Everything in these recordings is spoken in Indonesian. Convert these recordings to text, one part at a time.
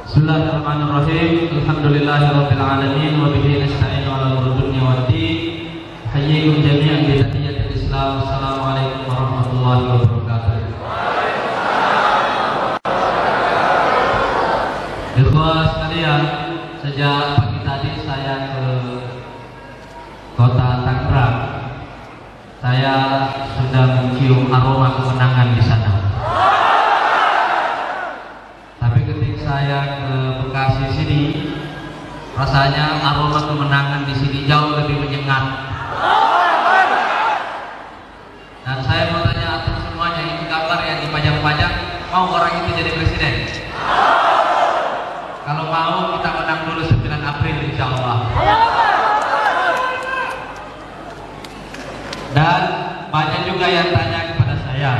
Bismillahirrahmanirrahim. Alhamdulillahirabbil alamin wa bihi nasta'inu 'ala umuri dunya waddin. Hayyikum jami'an bi tahiyyatil Islam. Assalamualaikum warahmatullahi wabarakatuh. Ikhwah sekalian, sejak pagi tadi saya ke kota Tangerang. Saya sudah mencium aroma kemenangan di sana. Saya ke Bekasi sini, rasanya aroma kemenangan di sini jauh lebih menyengat. Dan saya mau tanya atas semuanya, ini gambar yang dipajang-pajang, mau orang itu jadi presiden? Kalau mau, kita menang dulu 9 April insya Allah. Dan banyak juga yang tanya kepada saya,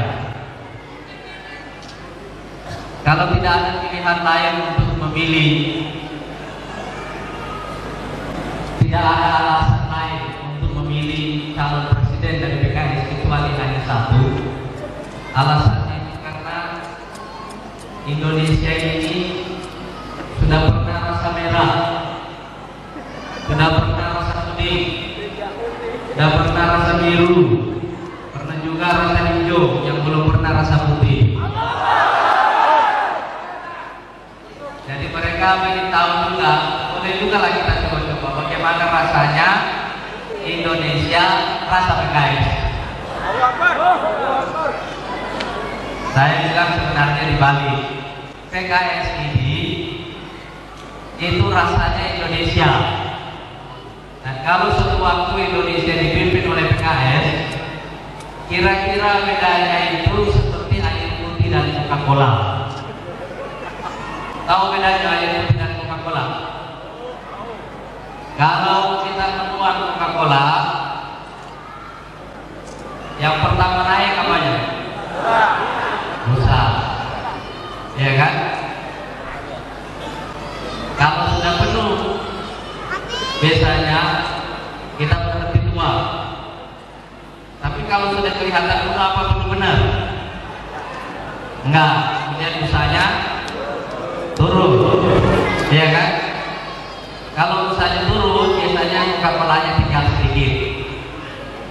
kalau tidak ada pilihan lain untuk memilih, tidak ada alasan lain untuk memilih calon presiden dari PKS kecuali hanya satu. Alasannya itu karena Indonesia ini sudah pernah rasa merah, sudah pernah rasa kuning, sudah pernah rasa biru, pernah juga rasa hijau, yang belum pernah rasa putih. Jadi mereka ingin tahu juga, boleh juga lah kita coba-coba bagaimana rasanya Indonesia rasa PKS. Saya bilang sebenarnya di Bali, PKS ini itu rasanya Indonesia. Dan kalau suatu waktu Indonesia dipimpin oleh PKS, kira-kira bedanya itu seperti air putih dan Coca-Cola. Tahu bedanya air putih dan Coca-Cola? Kalau kita menuang Coca-Cola, yang pertama naik apanya? Busa, ya kan? Kalau sudah penuh, biasanya kita berhenti tua. Tapi kalau sudah kelihatan penuh, apa penuh benar? Enggak, kemudian busanya turun, ya kan? Kalau misalnya turun, biasanya Coca-Colanya tinggal sedikit.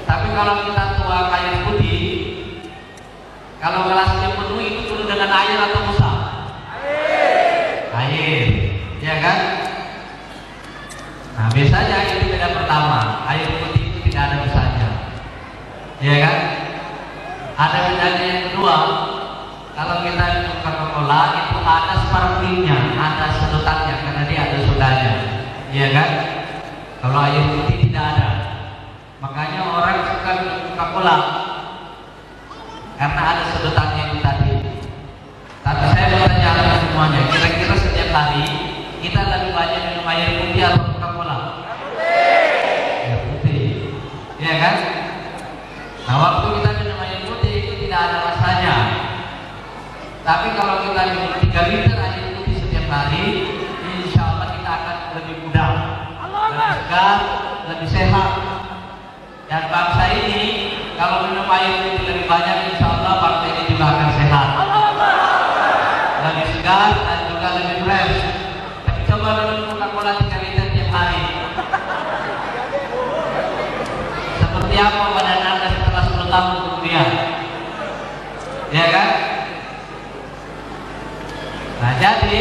Tapi kalau kita tuang air putih, kalau gelasnya penuh, itu turun dengan air atau busa? Air, ya kan? Nah, biasanya itu beda pertama, air putih itu tidak ada busanya, ya kan? Ada bedanya yang kedua. Kalau kita minum Coca-Cola itu ada sparklingnya, ada sedotannya karena dia ada sodanya, iya kan? Kalau air putih tidak ada. Makanya orang suka minum Coca-Cola karena ada sedotannya itu tadi. Tapi saya mau tanya semuanya, kira-kira setiap hari kita lebih banyak minum air putih atau Coca-Cola? Air putih, iya kan? Nah, waktu kita minum air putih itu tidak ada rasanya. Tapi kalau kita minum 3 liter air putih setiap hari, insya Allah kita akan lebih mudah, lebih segar, lebih sehat. Dan bangsa ini kalau minum air putih lebih banyak, insya Allah bangsa ini juga akan sehat, lebih segar dan juga lebih fresh. Tapi coba minum Coca-Cola 3 liter tiap hari, seperti apa badan Anda setelah 10 tahun kemudian, ya kan? Nah, jadi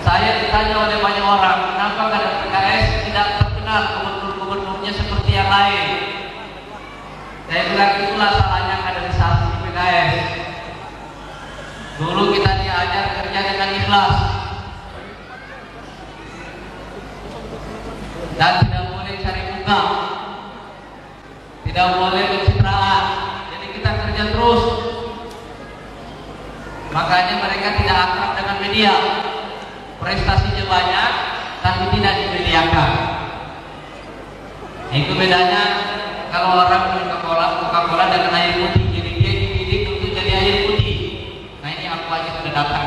saya ditanya oleh banyak orang, kenapa kader PKS tidak terkenal gubernur-gubernurnya seperti yang lain? Saya bilang itulah salahnya kaderisasi di PKS. Dulu kita diajar kerja dengan ikhlas dan tidak boleh cari muka, tidak boleh pencitraan. Jadi kita kerja terus. Makanya mereka tidak akrab dengan media, prestasinya banyak tapi tidak dimediakan. Itu bedanya kalau orang minum Coca-Cola dengan air putih, jadi dia dididik untuk jadi air putih. Nah, ini aku aja sudah datang.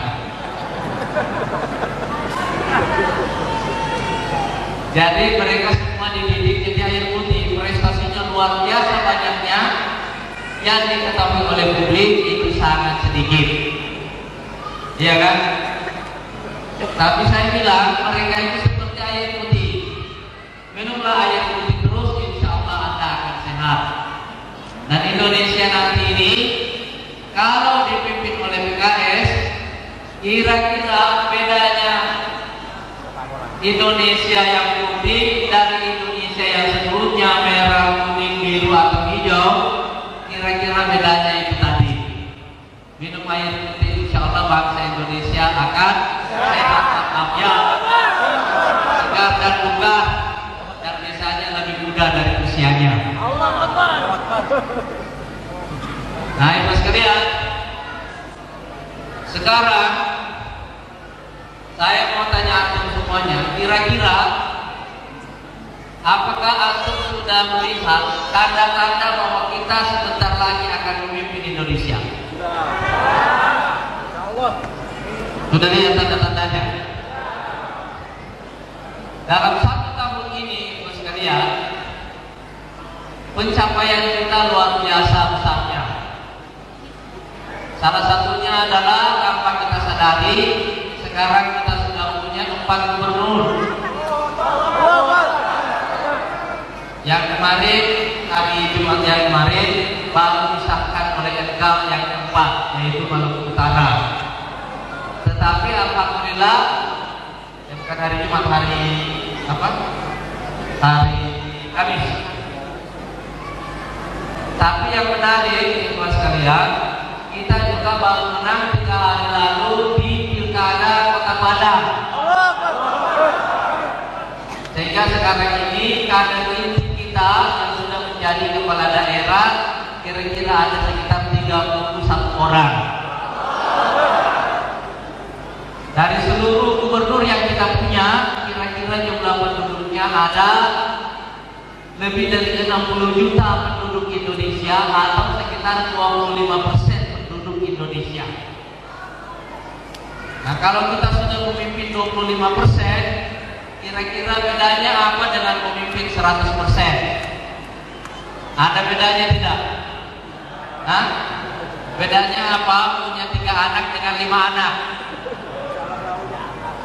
Jadi mereka semua dididik jadi air putih, prestasinya luar biasa banyaknya, yang diketahui oleh publik itu sangat sedikit. Iya kan? Tapi saya bilang mereka itu seperti air putih. Minumlah air putih terus, insya Allah Anda akan sehat. Dan Indonesia nanti ini kalau dipimpin oleh PKS, kira-kira bedanya Indonesia yang putih dari Indonesia yang sebelumnya merah, kuning, biru atau hijau, kira-kira bedanya itu tadi. Minum air putih, insya Allah bangsa Indonesia akan sehat walafiat, segar dan bugar, dan biasanya lebih muda dari usianya. Nah, ibu sekalian, sekarang saya mau tanya antum semuanya, kira-kira apakah antum sudah melihat tanda-tanda bahwa kita sebentar lagi akan memimpin Indonesia? Sudah lihat tanda-tandanya? Dalam 1 tahun ini, ibu sekalian, pencapaian kita luar biasa besarnya. Salah satunya adalah tanpa kita sadari, sekarang kita sudah punya 4 gubernur. Yang kemarin, hari Jumat yang kemarin, baru disahkan oleh MK yang keempat, yaitu Maluku Utara. Tetapi alhamdulillah, bukan hari Jumat, hari apa? Hari Kamis. Tapi yang menarik, ibu sekalian, kita juga baru menang 3 hari lalu di Pilkada Kota Padang. Sehingga sekarang ini kader inti kita yang sudah menjadi kepala daerah kira-kira ada sekitar 31 orang. Dari seluruh gubernur yang kita punya, kira-kira jumlah penduduknya ada lebih dari 60 juta penduduk Indonesia atau sekitar 25% penduduk Indonesia. Nah, kalau kita sudah memimpin 25%, kira-kira bedanya apa dengan memimpin 100%? Ada bedanya tidak? Hah? Bedanya apa? Punya 3 anak dengan 5 anak?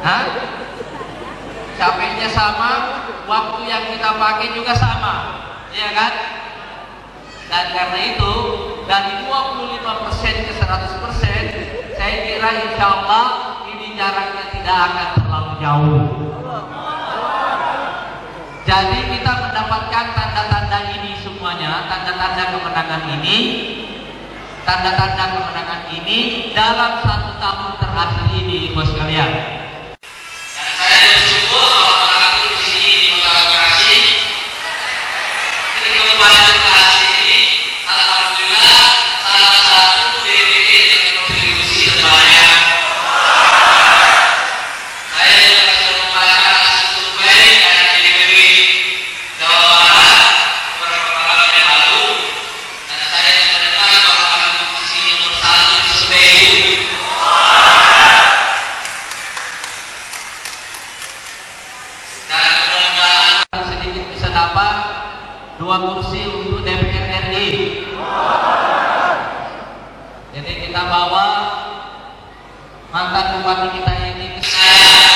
Hah? Capeknya sama, waktu yang kita pakai juga sama, iya kan? Dan karena itu dari 25% ke 100%, saya kira insya Allah ini jaraknya tidak akan terlalu jauh. Jadi kita mendapatkan tanda-tanda ini semuanya, tanda-tanda kemenangan ini, tanda-tanda kemenangan ini dalam 1 tahun terakhir ini, ibu sekalian. Dapat 2 kursi untuk DPR RI. Jadi kita bawa mantan bupati kita ini ke saya.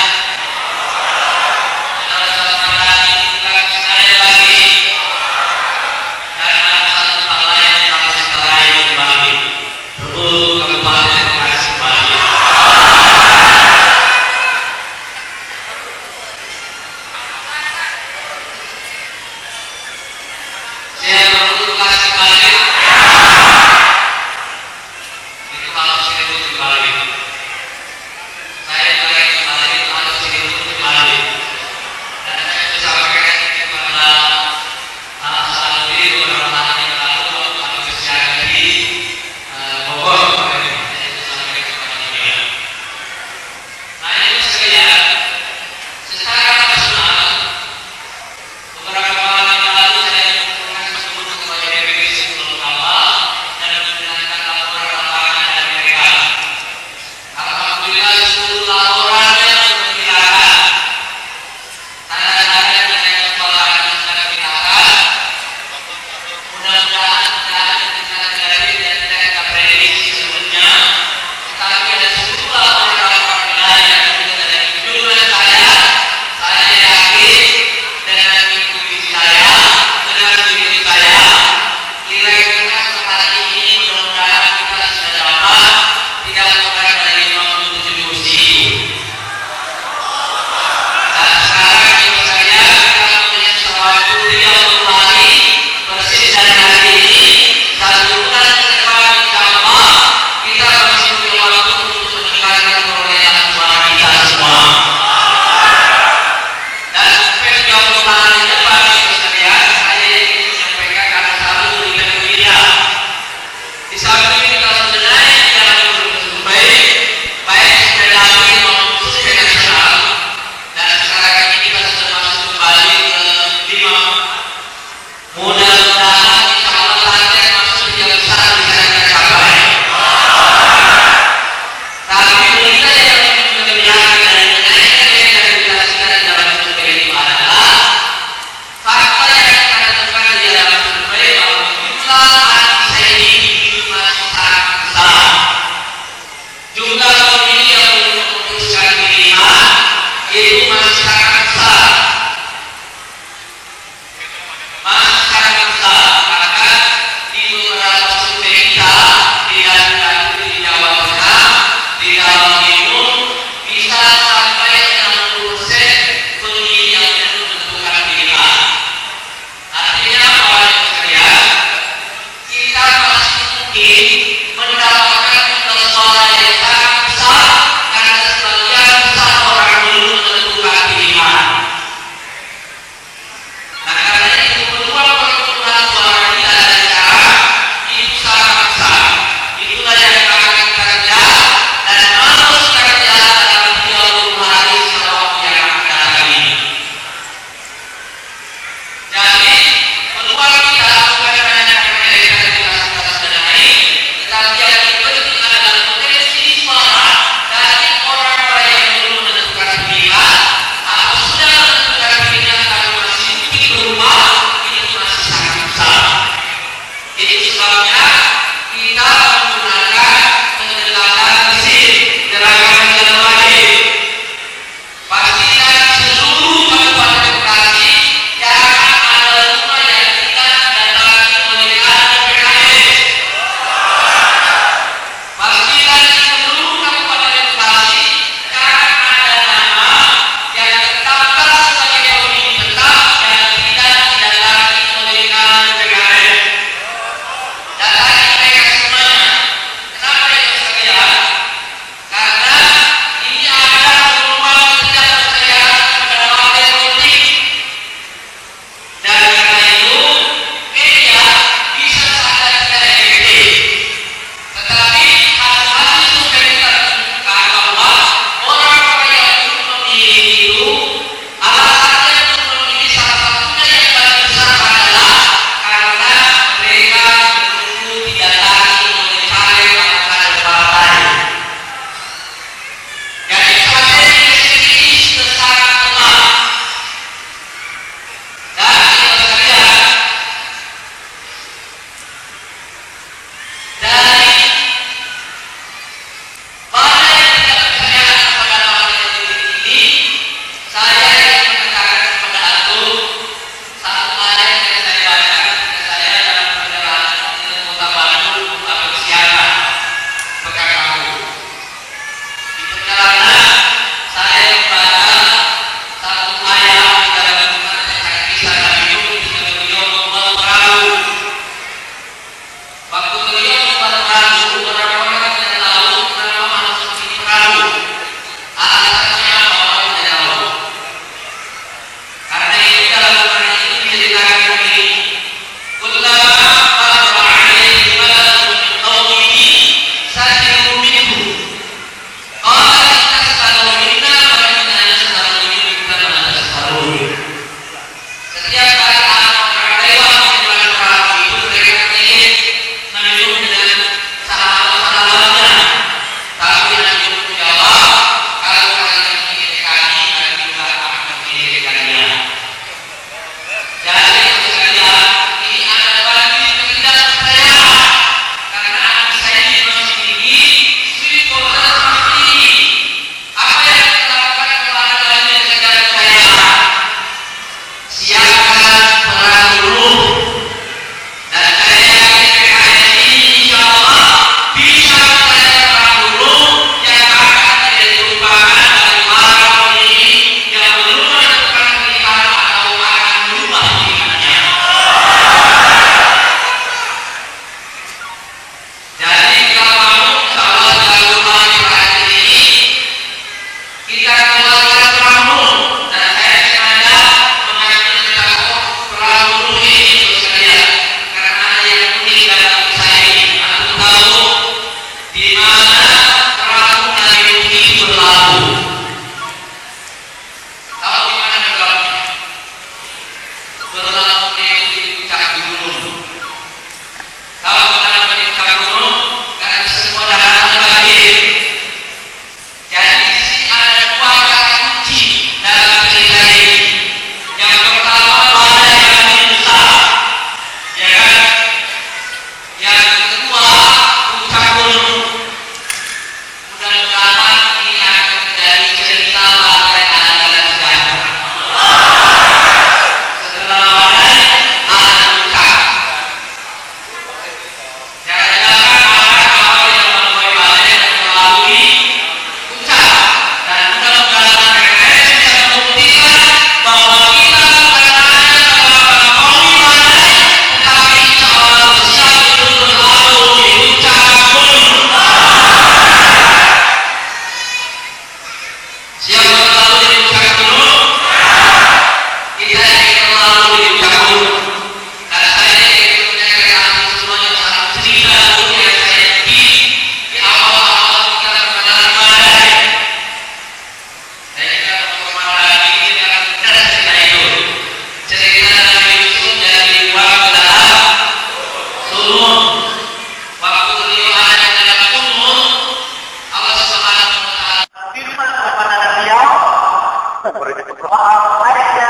Wa'alainya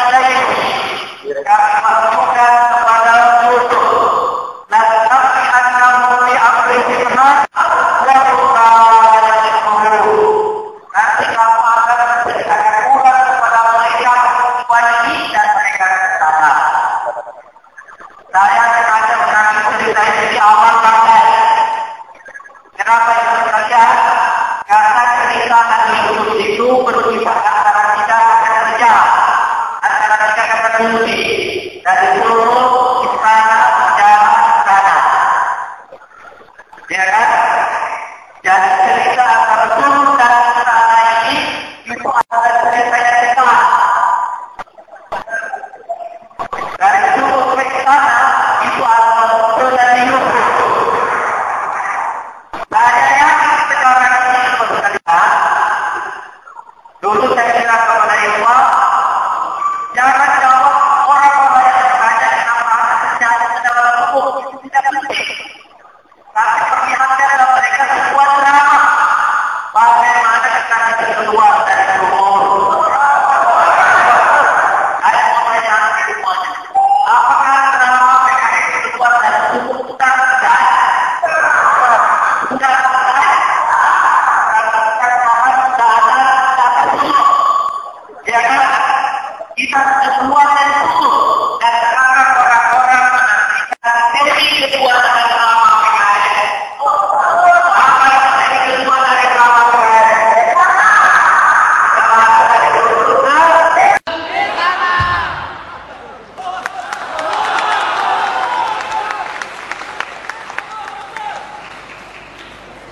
ilaihi kami masukkan kepada Yusuf nanti annamu li amrihim nanti kamu akan menceritakan ulang kepada mereka wajib dan mereka kesana. Saya sengaja mengambil cerita ini di awal banget. Kenapa itu saja? Karena cerita Nabi Yusuf itu berkisah antara kita dan kerja, antara kita dan menuju dari seluruh istana dan istana. Ya kan? Jadi cerita antara seluruh dan istana ini itu adalah cerita yang kita. Dari seluruh istana itu adalah cerita yang Yusuf. Saya yakin sekarang ini berkata, dulu saya bilang kepada Ibu, jangan jawab orang-orang yang bertanya kenapa ada sejarah dalam tubuh itu tidak penting. Tapi perlihatkan dalam mereka sebuah drama. Bagaimana kita keluar dari umur. Ada pertanyaan semuanya. Apakah drama mereka keluar dari tubuh kita? Sudah. Kita keluar dari situ dan sekarang orang-orang menantikan sesi kedua dari drama PKS. Apa yang sesi kedua dari drama PKS?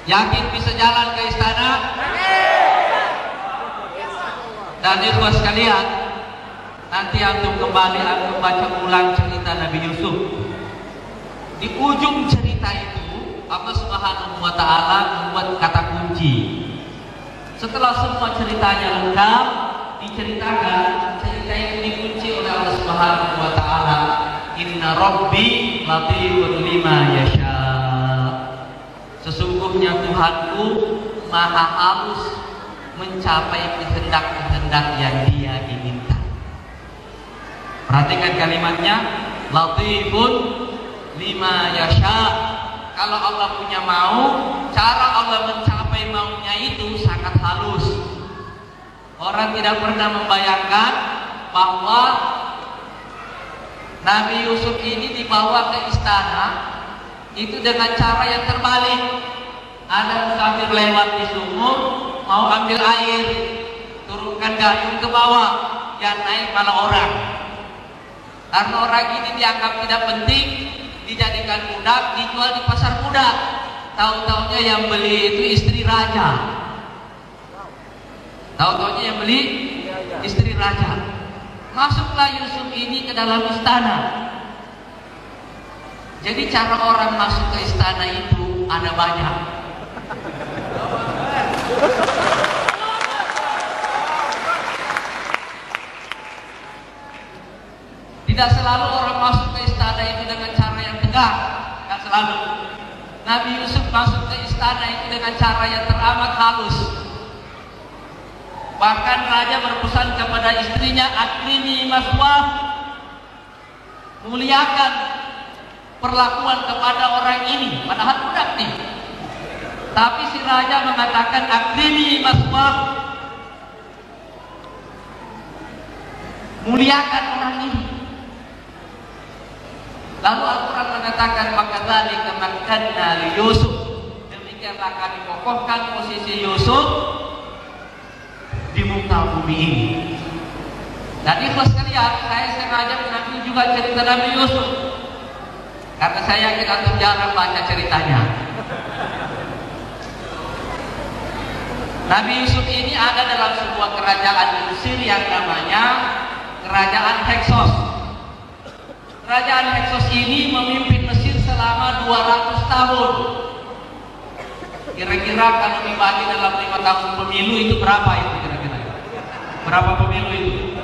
Yakin bisa jalan ke istana? Dan ikhwas sekalian, nanti antum kembali antum baca ulang cerita Nabi Yusuf. Di ujung cerita itu Allah Subhanahu wa taala membuat kata kunci. Setelah semua ceritanya lengkap diceritakan, cerita itu dikunci oleh Allah Subhanahu wa taala. Inna rabbi latifun lima yasha. Sesungguhnya Tuhanku maha halus mencapai kehendak-kehendak yang Dia inginkan. Perhatikan kalimatnya, latifun lima yasha. Kalau Allah punya mau, cara Allah mencapai maunya itu sangat halus. Orang tidak pernah membayangkan bahwa Nabi Yusuf ini dibawa ke istana itu dengan cara yang terbalik. Ada musafir lewat di sumur, mau ambil air, turunkan gayung ke bawah, yang naik malah orang. Karena orang ini dianggap tidak penting, dijadikan budak, dijual di pasar budak. Tahu-taunya yang beli itu istri raja. Tahu-taunya yang beli istri raja. Masuklah Yusuf ini ke dalam istana. Jadi cara orang masuk ke istana itu ada banyak. Tidak selalu orang masuk ke istana itu dengan cara yang tegar, tidak selalu. Nabi Yusuf masuk ke istana itu dengan cara yang teramat halus. Bahkan raja berpesan kepada istrinya, akrimi maswah, muliakan perlakuan kepada orang ini, padahal budak nih. Tapi si raja mengatakan akrimi maswah, muliakan orang ini. Lalu Al-Quran mengatakan makadzalika makkanna li Yusuf, demikianlah kami kokohkan posisi Yusuf di muka bumi ini. Dan ikhlas sekalian, saya sengaja mengambil juga cerita Nabi Yusuf karena saya yakin antum jarang baca ceritanya. Nabi Yusuf ini ada dalam sebuah kerajaan Mesir yang namanya Kerajaan Heksos. Kerajaan Heksos ini memimpin Mesir selama 200 tahun. Kira-kira kalau dibagi dalam 5 tahun pemilu itu berapa itu kira-kira? Berapa pemilu itu?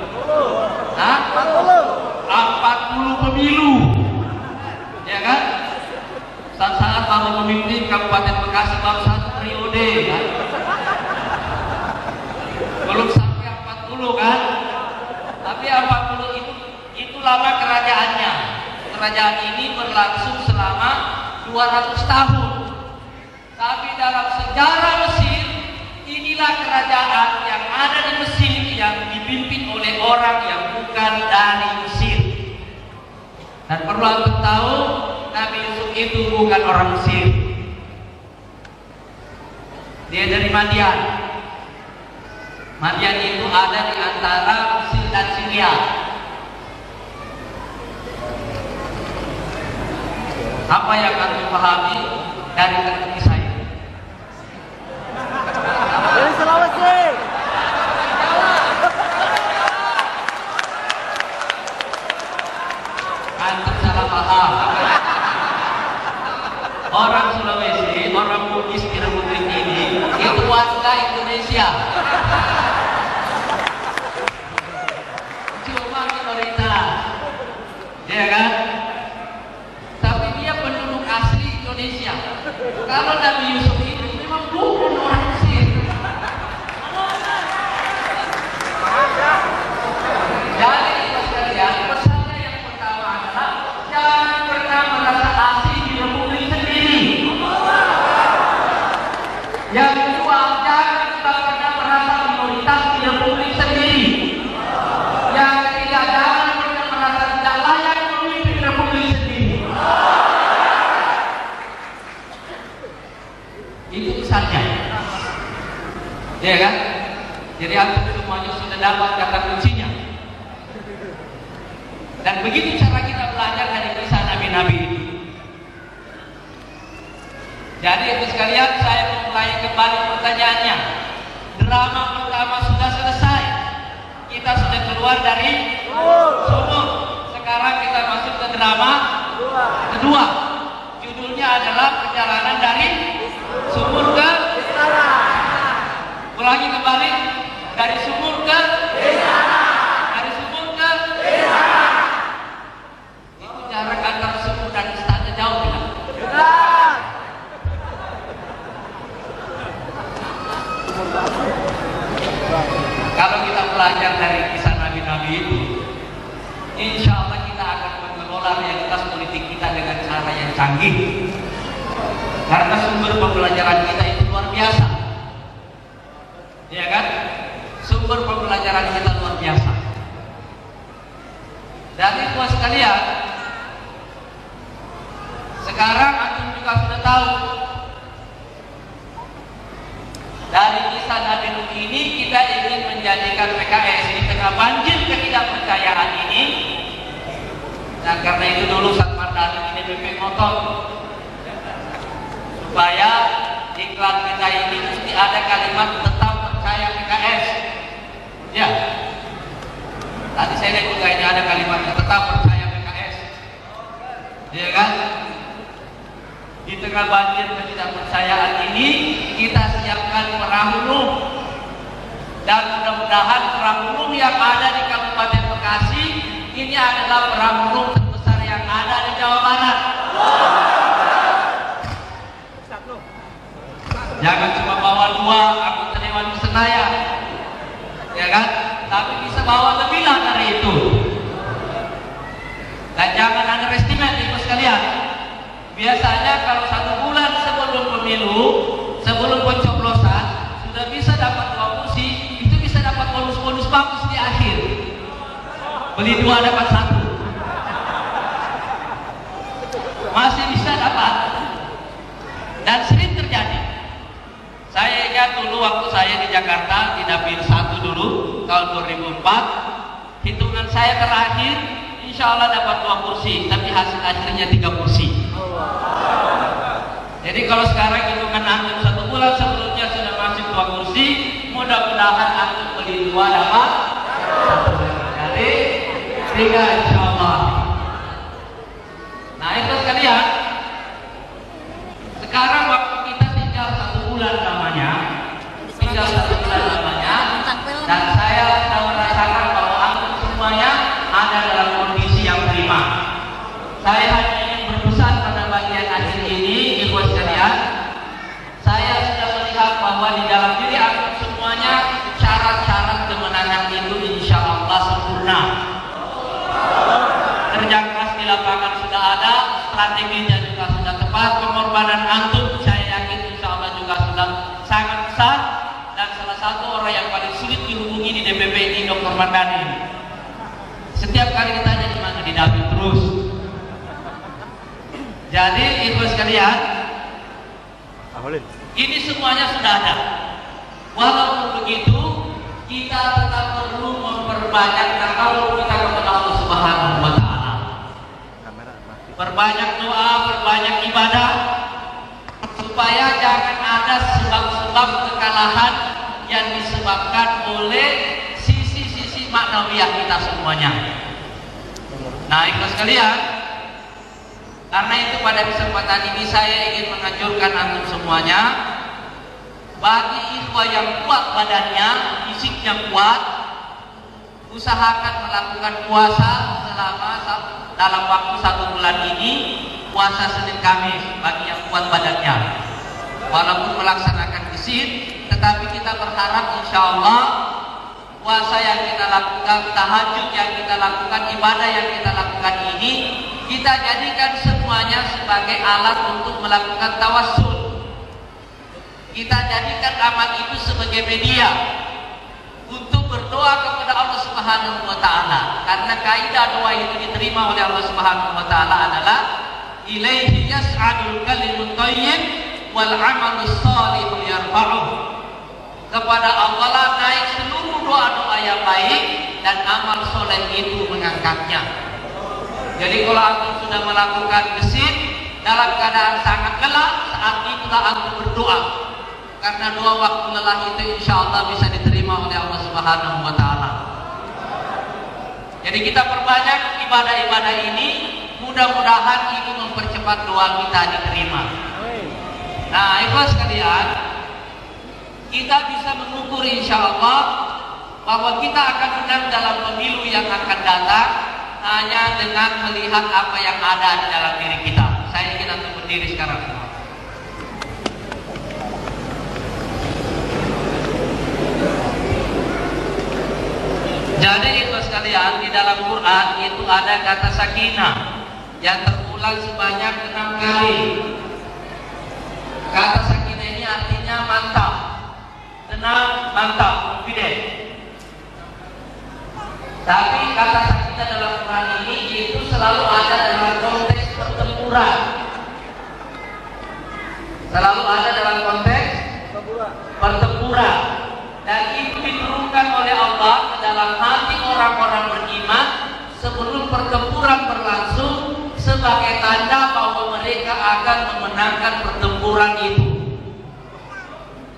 40 pemilu. Ya kan? Saat-saat baru memimpin Kabupaten Bekasi baru 1 periode kan? Belum sampai 40 kerajaan ini berlangsung selama 200 tahun. Tapi dalam sejarah Mesir, inilah kerajaan yang ada di Mesir yang dipimpin oleh orang yang bukan dari Mesir. Dan perlu antum tahu, Nabi Yusuf itu bukan orang Mesir. Dia dari Madian. Madian itu ada di antara Mesir dan Syria. Apa yang antum pahami dari kisah ini? Dari Sulawesi. Antum salah paham. Orang Sulawesi, orang Bugis di Republik ini itu warga Indonesia. Cuma minoritas, ya kan? Tapi dia penduduk asli Indonesia. Kalau Nabi Yusuf itu memang bukan orang Mesir. Jadi sekalian, pesannya yang pertama adalah jangan pernah merasa asing di Republik sendiri. Yang kedua, jangan kita pernah merasa minoritas di Republik sendiri. Yang ketiga, jangan pernah merasa tidak layak memimpin Republik sendiri. Itu pesannya, ya kan? Jadi antum semuanya sudah dapat kata kuncinya. Dan begitu cara kita belajar dari kisah nabi-nabi itu. Jadi itu sekalian, saya mulai kembali pertanyaannya. Drama pertama sudah selesai. Kita sudah keluar dari sumur. Sekarang kita masuk ke drama kedua. Judulnya adalah perjalanan dari sumur ke istana. Ulangi kembali, dari sumur ke istana. Dari sumur ke istana. Itu jarak antara sumur dan istana jauh tidak? Kalau kita belajar dari kisah nabi-nabi itu, insya Allah kita akan mengelola realitas politik kita dengan cara yang canggih. Karena sumber pembelajaran kita itu luar biasa, ya kan? Sumber pembelajaran kita luar biasa. Dan itu sekalian, sekarang antum juga sudah tahu dari kisah Nabi Nuh ini kita ingin menjadikan PKS di tengah banjir ketidakpercayaan ini. Dan karena itu dulu saat Mardani ini BP motor supaya iklan kita ini mesti ada kalimat tetap percaya PKS. Ya, tadi saya lihat juga ini ada kalimat tetap percaya PKS, ya kan? Di tengah banjir ketidakpercayaan ini kita siapkan perahu Nuh. Dan mudah-mudahan perahu Nuh yang ada di Kabupaten Bekasi ini adalah perahu Nuh terbesar yang ada di Jawa Barat. Jangan cuma bawa 2 anggota Dewan Senayan, ya kan? Tapi bisa bawa lebih lah dari itu. Dan jangan underestimate ibu sekalian. Biasanya kalau 1 bulan sebelum pemilu, sebelum pencoblosan, sudah bisa dapat 2 kursi, itu bisa dapat bonus-bonus bagus di akhir. Beli 2 dapat 1. Masih bisa dapat. Dan sering terjadi. Saya ingat dulu waktu saya di Jakarta, di Dapil 1 dulu, tahun 2004, hitungan saya terakhir, insya Allah dapat 2 kursi, tapi hasil akhirnya 3 kursi. Jadi kalau sekarang hitungan antum 1 bulan sebelumnya sudah masuk 2 kursi, mudah-mudahan antum beli 2 dapat 1. Jadi 3 insya Allah. Nah itu sekalian, sekarang waktu kita tinggal 1 bulan namanya, dan saya sudah merasakan bahwa antum semuanya ada dalam kondisi yang prima. Saya hanya ingin berpesan pada bagian akhir ini, ibu sekalian, saya sudah melihat bahwa di dalam diri antum semuanya syarat-syarat kemenangan itu insya Allah sempurna. Kerja keras di lapangan sudah strateginya juga sudah tepat, pengorbanan antum saya yakin insya Allah juga sudah sangat besar, dan salah satu orang yang paling sulit dihubungi di DPP ini Dr. Mardani. Setiap kali ditanya di mana, di Dabi terus. Jadi ikhwas sekalian, ini semuanya sudah ada. Walaupun begitu, kita tetap perlu memperbanyak takawul kita kepada Allah Subhanahu wa Ta'ala. Perbanyak doa, perbanyak ibadah, supaya jangan ada sebab-sebab kekalahan yang disebabkan oleh sisi-sisi maknawiyah kita semuanya. Nah, ikhlas sekalian, karena itu pada kesempatan ini saya ingin menganjurkan antum semuanya, bagi ikhwah yang kuat badannya, fisiknya kuat, usahakan melakukan puasa selama dalam waktu 1 bulan ini, puasa Senin Kamis bagi yang kuat badannya. Walaupun melaksanakan gesit, tetapi kita berharap insya Allah puasa yang kita lakukan, tahajud yang kita lakukan, ibadah yang kita lakukan ini, kita jadikan semuanya sebagai alat untuk melakukan tawassul. Kita jadikan amal itu sebagai media untuk berdoa kepada Allah Subhanahu wa Ta'ala. Karena kaidah doa itu diterima oleh Allah Subhanahu wa Ta'ala adalah ilaihi yas'adul kalimut thayyib wal 'amalus shalih yarfa'uh. Kepada Allah lah naik seluruh doa-doa yang baik dan amal soleh itu mengangkatnya. Jadi kalau antum sudah melakukan gesit dalam keadaan sangat lelah, saat itulah antum berdoa. Karena doa waktu lelah itu insya Allah bisa diterima oleh Allah Subhanahu wa Ta'ala. Jadi kita perbanyak ibadah-ibadah ini, mudah-mudahan itu mempercepat doa kita diterima. Nah, ikhlas sekalian, kita bisa mengukur insya Allah bahwa kita akan menang dalam pemilu yang akan datang hanya dengan melihat apa yang ada di dalam diri kita. Saya ingin antum berdiri sekarang semua. Jadi itu sekalian, di dalam Quran itu ada kata sakinah yang terulang sebanyak 6 kali. Kata sakinah ini artinya mantap, tenang, mantap, confident. Tapi kata sakinah dalam Quran ini itu selalu ada dalam konteks pertempuran. Selalu ada dalam konteks pertempuran. Dan itu diturunkan oleh Allah ke dalam hati orang-orang beriman sebelum pertempuran berlangsung sebagai tanda bahwa mereka akan memenangkan pertempuran itu.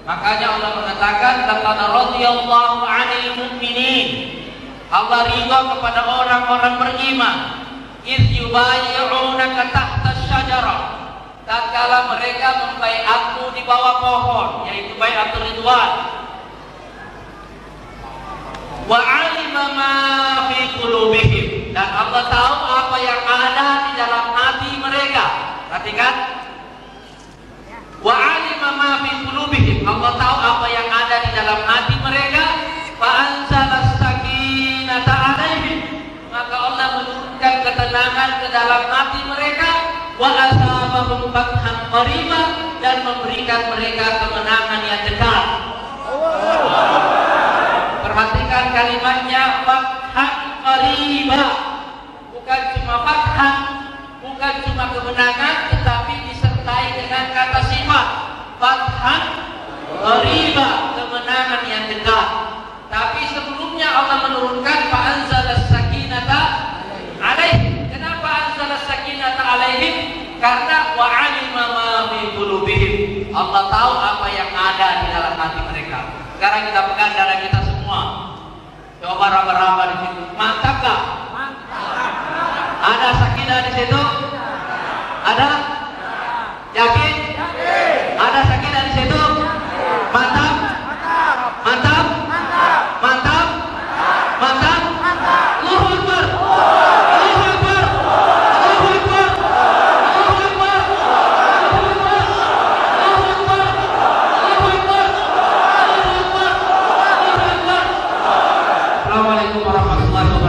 Makanya Allah mengatakan, laqad radhiyallahu 'anil mu'minin. Allah ridha kepada orang-orang beriman. Idz yubayyi'unaka tahta asy-syajarah. Tatkala mereka membaiatmu di bawah pohon, yaitu baiatur ridwan. Wa 'alima ma fi qulubihim, dan Allah tahu apa yang ada di dalam hati mereka. Perhatikan. Wa 'alima ma fi qulubihim, Allah tahu apa yang ada di dalam hati mereka. Fa anzalas sakinata 'alaihim, maka Allah menurunkan ketenangan ke dalam hati mereka. Wa asabahum fathan qariba, dan memberikan mereka kemenangan yang dekat. Perhatikan kalimatnya, fathan qariba, bukan cuma fathan, bukan cuma kemenangan, tetapi disertai dengan kata sifat fathan qariba, kemenangan yang dekat. Tapi sebelumnya Allah menurunkan fa anzalas sakinata alaihim. Kenapa anzalas sakinata alaihim? Karena wa 'alima ma fi qulubihim, Allah tahu apa yang ada di dalam hati mereka. Sekarang kita pegang dada kita semua. Coba raba-raba di situ. Mantap gak? Mantap. Ada sakinah di situ? Ada? Yakin? Yakin. Ada sakinah di situ? Mantap? Mantap? Mantap? Mantap? Mantap? Allahu Akbar. Allahu Akbar. Allahu Akbar. Allahu Akbar. Allahu Akbar. Allahu Akbar. Allahu Akbar. Allahu Akbar. Allahu Akbar. Assalamualaikum warahmatullahi wabarakatuh.